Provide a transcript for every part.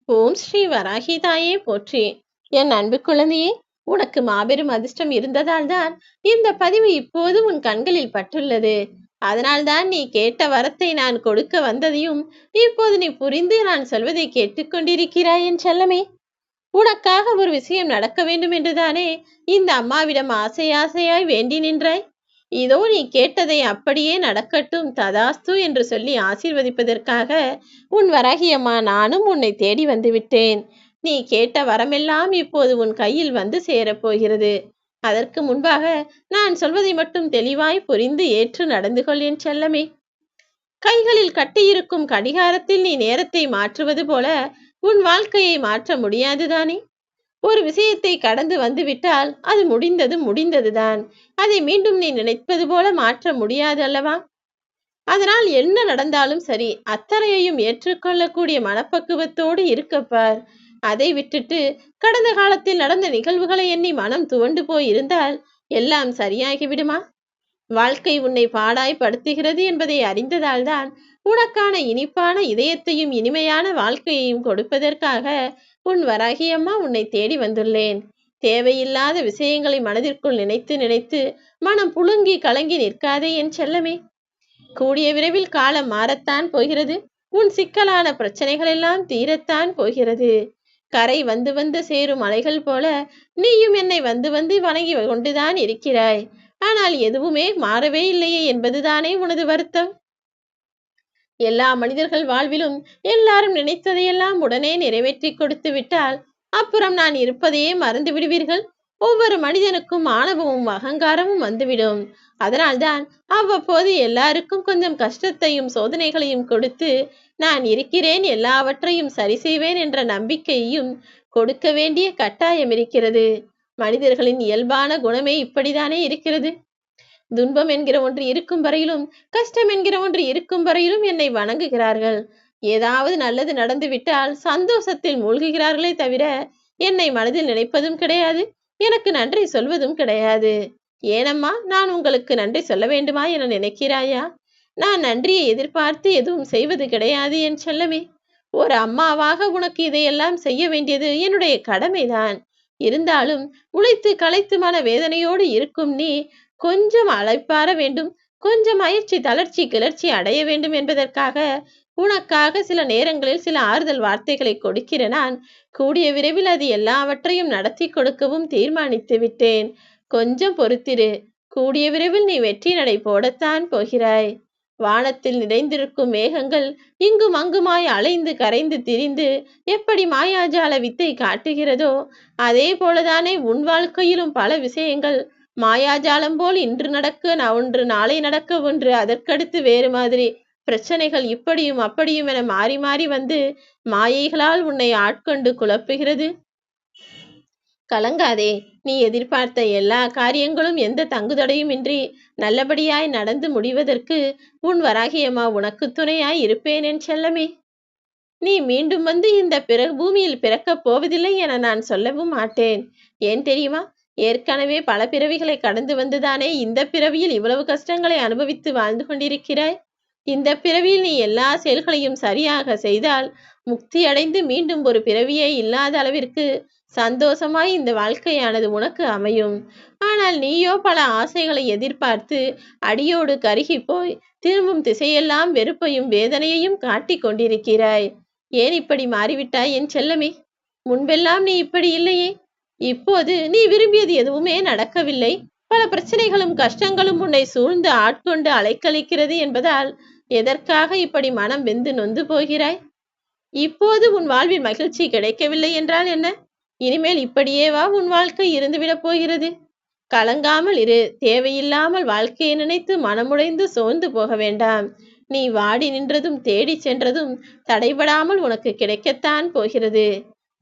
ஓம் ஸ்ரீ வராகி தாயே போற்றி. என் அன்பு குழந்தையே, உனக்கு மாபெரும் அதிர்ஷ்டம் இருந்ததால் தான் இந்த பதிவு இப்போது உன் கண்களில் பட்டுள்ளது. அதனால்தான் நீ கேட்ட வரத்தை நான் கொடுக்க வந்ததையும் இப்போது நீ புரிந்து நான் சொல்வதை கேட்டுக்கொண்டிருக்கிறாய் என் செல்லமே. உனக்காக ஒரு விஷயம் நடக்க வேண்டும் என்றுதானே இந்த அம்மாவிடம் ஆசையாய் வேண்டி நின்றாய். இதோ நீ கேட்டதை அப்படியே நடக்கட்டும் ததாஸ்து என்று சொல்லி ஆசீர்வதிப்பதற்காக உன் வராகியம்மா நானும் உன்னை தேடி வந்து விட்டேன். நீ கேட்ட வரமெல்லாம் இப்போது உன் கையில் வந்து சேரப்போகிறது. அதற்கு முன்பாக நான் சொல்வதை மட்டும் தெளிவாய் புரிந்து ஏற்று நடந்து கொள் என் செல்லமே. கைகளில் கட்டியிருக்கும் கடிகாரத்தில் நீ நேரத்தை மாற்றுவது போல உன் வாழ்க்கையை மாற்ற முடியாதுதானே. ஒரு விஷயத்தை கடந்து வந்துவிட்டால் அது முடிந்ததுதான். அதை மீண்டும் நீ நினைப்பது போல மாற்ற முடியாது அல்லவா? அதனால் என்ன நடந்தாலும் சரி, அத்தனையையும் ஏற்றுக்கொள்ளக்கூடிய மனப்பக்குவத்தோடு இருக்கப்பார். அதை விட்டுட்டு கடந்த காலத்தில் நடந்த நிகழ்வுகளை எண்ணி மனம் துவண்டு போயிருந்தால் எல்லாம் சரியாகிவிடுமா? வாழ்க்கை உன்னை பாடாய் படுத்துகிறது என்பதை அறிந்ததால் தான் உனக்கான இனிப்பான இதயத்தையும் இனிமையான வாழ்க்கையையும் கொடுப்பதற்காக உன் வராகியம்மா உன்னை தேடி வந்துள்ளேன். தேவையில்லாத விஷயங்களை மனதிற்குள் நினைத்து நினைத்து மனம் புழுங்கி கலங்கி நிற்காதே என் செல்லமே. கூடிய விரைவில் காலம் மாறத்தான் போகிறது. உன் சிக்கலான பிரச்சனைகள் எல்லாம் தீரத்தான் போகிறது. கரை வந்து வந்து சேரும் அலைகள் போல நீயும் என்னை வந்து வந்து வணங்கி கொண்டுதான் இருக்கிறாய். ஆனால் எதுவுமே மாறவே இல்லையே என்பதுதானே உனது வருத்தம். எல்லா மனிதர்கள் வாழ்விலும் எல்லாரும் நினைத்ததையெல்லாம் உடனே நிறைவேற்றி கொடுத்து விட்டால் அப்புறம் நான் இருப்பதையே மறந்து விடுவீர்கள். ஒவ்வொரு மனிதனுக்கும் ஆணவமும் அகங்காரமும் வந்துவிடும். அதனால்தான் அவ்வப்போது எல்லாருக்கும் கொஞ்சம் கஷ்டத்தையும் சோதனைகளையும் கொடுத்து நான் இருக்கிறேன், எல்லாவற்றையும் சரி செய்வேன் என்ற நம்பிக்கையையும் கொடுக்க வேண்டிய கட்டாயம் இருக்கிறது. மனிதர்களின் இயல்பான குணமே இப்படித்தானே இருக்கிறது. துன்பம் என்கிற ஒன்று இருக்கும் வரையிலும் கஷ்டம் என்கிற ஒன்று இருக்கும் வரையிலும் என்னை வணங்குகிறார்கள். ஏதாவது நல்லது நடந்து விட்டால் சந்தோஷத்தில் மூழ்குகிறார்களே தவிர என்னை மனதில் நினைப்பதும் கிடையாது, எனக்கு நன்றி சொல்வதும் கிடையாது. ஏனம்மா, நான் உங்களுக்கு நன்றி சொல்ல வேண்டுமா என நினைக்கிறாயா? நான் நன்றியை எதிர்பார்த்து எதுவும் செய்வது கிடையாது என் செல்லமே. ஒரு அம்மாவாக உனக்கு இதையெல்லாம் செய்ய வேண்டியது என்னுடைய கடமைதான். இருந்தாலும் உழைத்து களைத்து மன வேதனையோடு இருக்கும் நீ கொஞ்சம் அழைப்பார வேண்டும், கொஞ்சம் அயற்சி தளர்ச்சி கிளர்ச்சி அடைய வேண்டும் என்பதற்காக உனக்காக சில நேரங்களில் சில ஆறுதல் வார்த்தைகளை கொடுக்கிற நான் கூடிய விரைவில் அது எல்லாவற்றையும் நடத்தி கொடுக்கவும் தீர்மானித்து விட்டேன். கொஞ்சம் பொறுத்திரு. கூடிய விரைவில் நீ வெற்றி நடை போடத்தான் போகிறாய். வானத்தில் நிறைந்திருக்கும் மேகங்கள் இங்கும் அங்குமாய் அலைந்து கரைந்து திரிந்து எப்படி மாயாஜால வித்தை காட்டுகிறதோ அதே போலதானே உன் வாழ்க்கையிலும் பல விஷயங்கள் மாயாஜாலம் போல் இன்று நடக்க ஒன்று, நாளை நடக்க ஒன்று, அதற்கடுத்து வேறு மாதிரி பிரச்சனைகள் இப்படியும் அப்படியும் என மாறி மாறி வந்து மாயைகளால் உன்னை ஆட்கொண்டு குழப்புகிறது. கலங்காதே. நீ எதிர்பார்த்த எல்லா காரியங்களும் எந்த தங்குதடையும் இன்றி நல்லபடியாய் நடந்து முடிவதற்கு உன் வராகியம்மா உனக்கு துணையாய் இருப்பேன் என் செல்லமே. நீ மீண்டும் வந்து இந்த பூமியில் பிறக்கப் போவதில்லை என நான் சொல்லவும் மாட்டேன். ஏன் தெரியுமா? ஏற்கனவே பல பிறவிகளை கடந்து வந்துதானே இந்த பிறவியில் இவ்வளவு கஷ்டங்களை அனுபவித்து வாழ்ந்து கொண்டிருக்கிறாய். இந்த பிறவியில் நீ எல்லா செயல்களையும் சரியாக செய்தால் முக்தி அடைந்து மீண்டும் ஒரு பிறவியே இல்லாத அளவிற்கு சந்தோஷமாய் இந்த வாழ்க்கையானது உனக்கு அமையும். ஆனால் நீயோ பல ஆசைகளை எதிர்பார்த்து அடியோடு கருகி போய் திரும்பும் திசையெல்லாம் வெறுப்பையும் வேதனையையும் காட்டிக் கொண்டிருக்கிறாய். ஏன் இப்படி மாறிவிட்டாய் என் செல்லமே? முன்பெல்லாம் நீ இப்படி இல்லையே. இப்போது நீ விரும்பியது எதுவுமே நடக்கவில்லை. பல பிரச்சனைகளும் கஷ்டங்களும் உன்னை சூழ்ந்து ஆட்கொண்டு அலைக்கழிக்கிறது என்பதால் எதற்காக இப்படி மனம் வெந்து நொந்து போகிறாய்? இப்போது உன் வாழ்வில் மகிழ்ச்சி கிடைக்கவில்லை என்றால் என்ன? இனிமேல் இப்படியேவா உன் வாழ்க்கை இருந்துவிடப் போகிறது? கலங்காமல் இரு. தேவையில்லாமல் வாழ்க்கையை நினைத்து மனமுடைந்து சோர்ந்து போக வேண்டாம். நீ வாடி நின்றதும் தேடி சென்றதும் தடைபடாமல் உனக்கு கிடைக்கத்தான் போகிறது.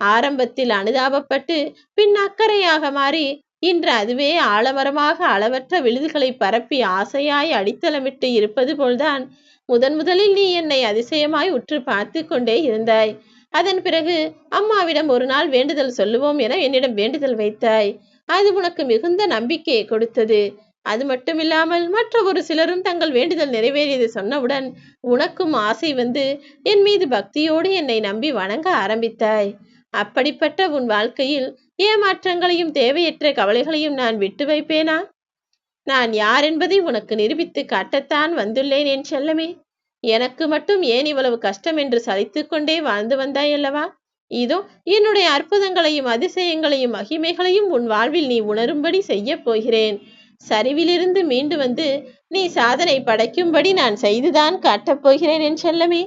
ஆரம்பத்தில் அனுதாபப்பட்டு பின் அக்கறையாக மாறி இன்று அதுவே ஆலமரமாக அளவற்ற விழுதுகளை பரப்பி ஆசையாய் அடித்தளமிட்டு இருப்பது போல்தான் முதலில் நீ என்னை அதிசயமாய் உற்று பார்த்து கொண்டே இருந்தாய். அதன் பிறகு அம்மாவிடம் ஒரு நாள் வேண்டுதல் சொல்லுவோம் என என்னிடம் வேண்டுதல் வைத்தாய். அது உனக்கு மிகுந்த நம்பிக்கையை கொடுத்தது. அது மட்டுமில்லாமல் மற்ற ஒரு சிலரும் தங்கள் வேண்டுதல் நிறைவேறியது சொன்னவுடன் உனக்கும் ஆசை வந்து என் மீது பக்தியோடு என்னை நம்பி வணங்க ஆரம்பித்தாய். அப்படிப்பட்ட உன் வாழ்க்கையில் ஏமாற்றங்களையும் தேவையற்ற கவலைகளையும் நான் விட்டு வைப்பேனா? நான் யார் என்பதை உனக்கு நிரூபித்து காட்டத்தான் வந்துள்ளேன் என் செல்லமே. எனக்கு மட்டும் ஏன் இவ்வளவு கஷ்டம் என்று சலித்துக் கொண்டே வாழ்ந்து வந்தாய் அல்லவா? இதோ என்னுடைய அற்புதங்களையும் அதிசயங்களையும் மகிமைகளையும் உன் வாழ்வில் நீ உணரும்படி செய்ய போகிறேன். சரிவிலிருந்து மீண்டு வந்து நீ சாதனை படைக்கும்படி நான் செய்துதான் காட்டப் போகிறேன் என் செல்லமே.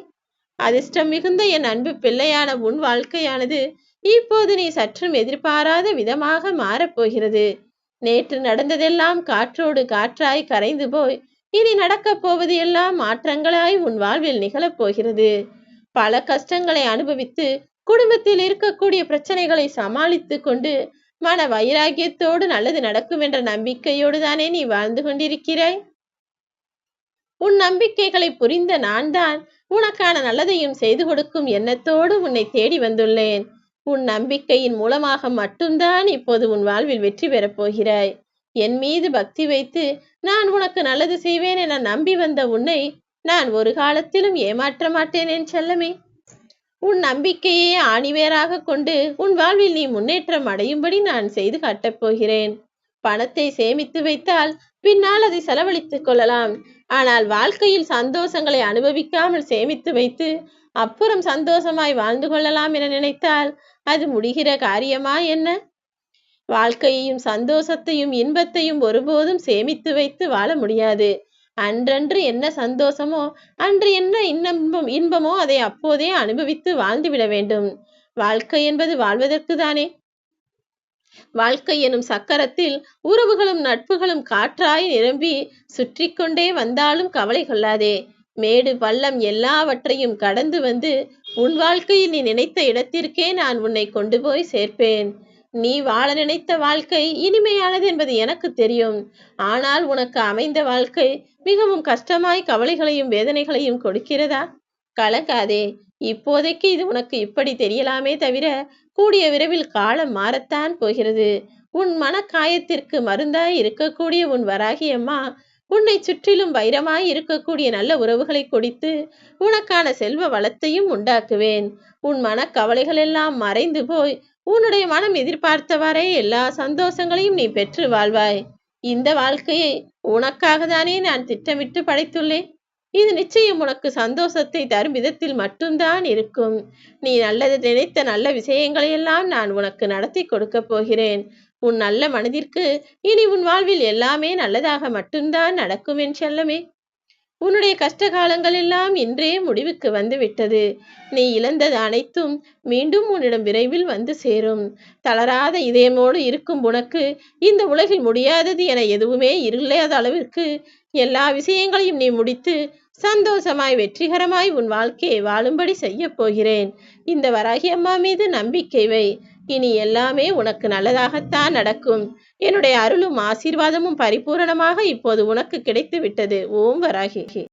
அதிர்ஷ்டம் மிகுந்த என் அன்பு பிள்ளையான உன் வாழ்க்கையானது இப்போது நீ சற்றும் எதிர்பாராத விதமாக மாறப்போகிறது. நேற்று நடந்ததெல்லாம் காற்றோடு காற்றாய் கரைந்து போய் இனி நடக்கப் போவது எல்லாம் மாற்றங்களாய் உன் வாழ்வில் நிகழப் போகிறது. பல கஷ்டங்களை அனுபவித்து குடும்பத்தில் இருக்கக்கூடிய பிரச்சனைகளை சமாளித்து கொண்டு மன வைராகியத்தோடு நல்லது நடக்கும் என்ற நம்பிக்கையோடு தானே நீ வாழ்ந்து கொண்டிருக்கிறாய். உன் நம்பிக்கைகளை புரிந்த நான் தான் உனக்கான நல்லதையும் செய்து கொடுக்கும் எண்ணத்தோடு உன்னை தேடி வந்துள்ளேன். உன் நம்பிக்கையின் மூலமாக மட்டும்தான் இப்போது உன் வாழ்வில் வெற்றி பெறப் போகிறாய். என் மீது பக்தி வைத்து நான் உனக்கு நல்லது செய்வேன் என நம்பி வந்த உன்னை நான் ஒரு காலத்திலும் ஏமாற்ற மாட்டேன் என் செல்லமே. உன் நம்பிக்கையே ஆணிவேராக கொண்டு உன் வாழ்வில் நீ முன்னேற்றம் அடையும்படி நான் செய்து காட்டப் போகிறேன். பணத்தை சேமித்து வைத்தால் பின்னால் அதை செலவழித்துக் கொள்ளலாம். ஆனால் வாழ்க்கையில் சந்தோஷங்களை அனுபவிக்காமல் சேமித்து வைத்து அப்புறம் சந்தோஷமாய் வாழ்ந்து கொள்ளலாம் என நினைத்தால் அது முடிகிற காரியமா என்ன? வாழ்க்கையையும் சந்தோஷத்தையும் இன்பத்தையும் ஒருபோதும் சேமித்து வைத்து வாழ முடியாது. அன்றன்று என்ன சந்தோஷமோ அன்று என்ன இன்பமோ அதை அப்போதே அனுபவித்து வாழ்ந்துவிட வேண்டும். வாழ்க்கை என்பது வாழ்வதற்கு தானே. வாழ்க்கை எனும் சக்கரத்தில் உறவுகளும் நட்புகளும் காற்றாய் நிரம்பி சுற்றி கொண்டே வந்தாலும் கவலை கொள்ளாதே. மேடு பள்ளம் எல்லாவற்றையும் கடந்து வந்து உன் வாழ்க்கையில் நீ நினைத்த இடத்திற்கே நான் உன்னை கொண்டு போய் சேர்ப்பேன். நீ வாழ நினைத்த வாழ்க்கை இனிமையானது என்பது எனக்கு தெரியும். ஆனால் உனக்கு அமைந்த வாழ்க்கை மிகவும் கஷ்டமாய் கவலைகளையும் வேதனைகளையும் கொடுக்கிறதா? கலங்காதே. இப்போதைக்கு இது உனக்கு இப்படி தெரியலாமே தவிர கூடிய விரைவில் காலம் மாறத்தான் போகிறது. உன் மனக்காயத்திற்கு மருந்தாய் இருக்கக்கூடிய உன் வராகி அம்மா உன்னை சுற்றிலும் வைரமாய் இருக்கக்கூடிய நல்ல உறவுகளை கொடுத்து உனக்கான செல்வ வளத்தையும் உண்டாக்குவேன். உன் மனக்கவலைகள் எல்லாம் மறைந்து போய் உன்னுடைய மனம் எதிர்பார்த்தவரை எல்லா சந்தோஷங்களையும் நீ பெற்று வாழ்வாய். இந்த வாழ்க்கையை உனக்காக தானே நான் திட்டமிட்டு படைத்துள்ளேன். இது நிச்சயம் உனக்கு சந்தோஷத்தை தரும் விதத்தில் மட்டும்தான் இருக்கும். நீ நல்லது நினைத்த நல்ல விஷயங்களையெல்லாம் நான் உனக்கு நடத்தி கொடுக்க போகிறேன். உன் நல்ல மனதிற்கு இனி உன் வாழ்வில் எல்லாமே நல்லதாக மட்டும்தான் நடக்கும் என் செல்லமே. உன்னுடைய கஷ்ட காலங்கள் எல்லாம் இன்றே முடிவுக்கு வந்து விட்டது. நீ இழந்தது அனைத்தும் மீண்டும் உன்னிடம் விரைவில் வந்து சேரும். தளராத இதயமோடு இருக்கும் உனக்கு இந்த உலகில் முடியாதது என எதுவுமே இல்லாத அளவிற்கு எல்லா விஷயங்களையும் நீ முடித்து சந்தோஷமாய் வெற்றிகரமாய் உன் வாழ்க்கையை வாழும்படி செய்ய போகிறேன். இந்த வராகி அம்மா மீது நம்பிக்கை வை. இனி எல்லாமே உனக்கு நல்லதாகத்தான் நடக்கும். என்னுடைய அருளும் ஆசீர்வாதமும் பரிபூரணமாக இப்போது உனக்கு கிடைத்து விட்டது. ஓம் வராகி.